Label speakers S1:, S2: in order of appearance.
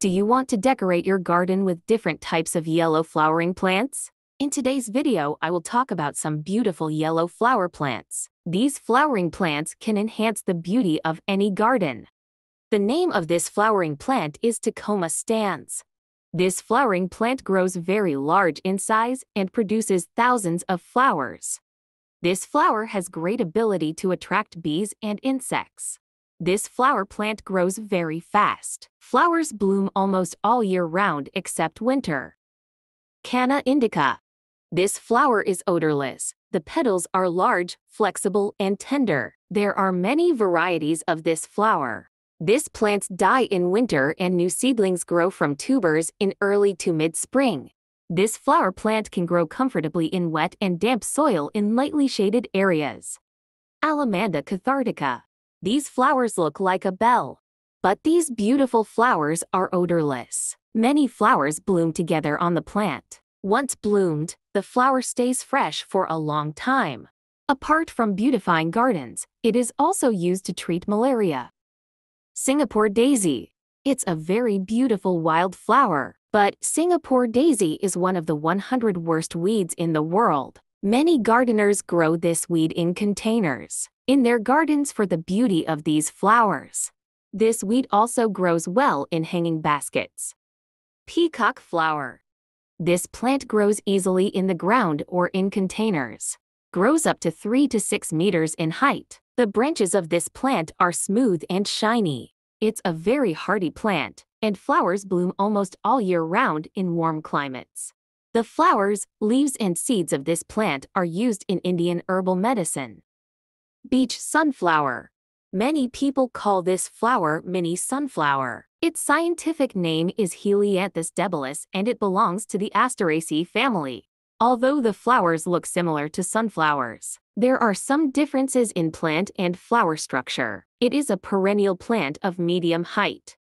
S1: Do you want to decorate your garden with different types of yellow flowering plants? In today's video, I will talk about some beautiful yellow flower plants. These flowering plants can enhance the beauty of any garden. The name of this flowering plant is Tecoma stans. This flowering plant grows very large in size and produces thousands of flowers. This flower has great ability to attract bees and insects. This flower plant grows very fast. Flowers bloom almost all year round except winter. Canna indica. This flower is odorless. The petals are large, flexible, and tender. There are many varieties of this flower. This plants die in winter and new seedlings grow from tubers in early to mid-spring. This flower plant can grow comfortably in wet and damp soil in lightly shaded areas. Allamanda cathartica. These flowers look like a bell, but these beautiful flowers are odorless. Many flowers bloom together on the plant. Once bloomed, the flower stays fresh for a long time. Apart from beautifying gardens, it is also used to treat malaria. Singapore daisy. It's a very beautiful wild flower, but Singapore daisy is one of the 100 worst weeds in the world. Many gardeners grow this weed in containers in their gardens for the beauty of these flowers. This weed also grows well in hanging baskets. Peacock flower. This plant grows easily in the ground or in containers. Grows up to 3 to 6 meters in height. The branches of this plant are smooth and shiny. It's a very hardy plant, and flowers bloom almost all year round in warm climates. The flowers, leaves, and seeds of this plant are used in Indian herbal medicine. Beach sunflower. Many people call this flower mini sunflower. Its scientific name is Helianthus debilis and it belongs to the Asteraceae family. Although the flowers look similar to sunflowers, there are some differences in plant and flower structure. It is a perennial plant of medium height.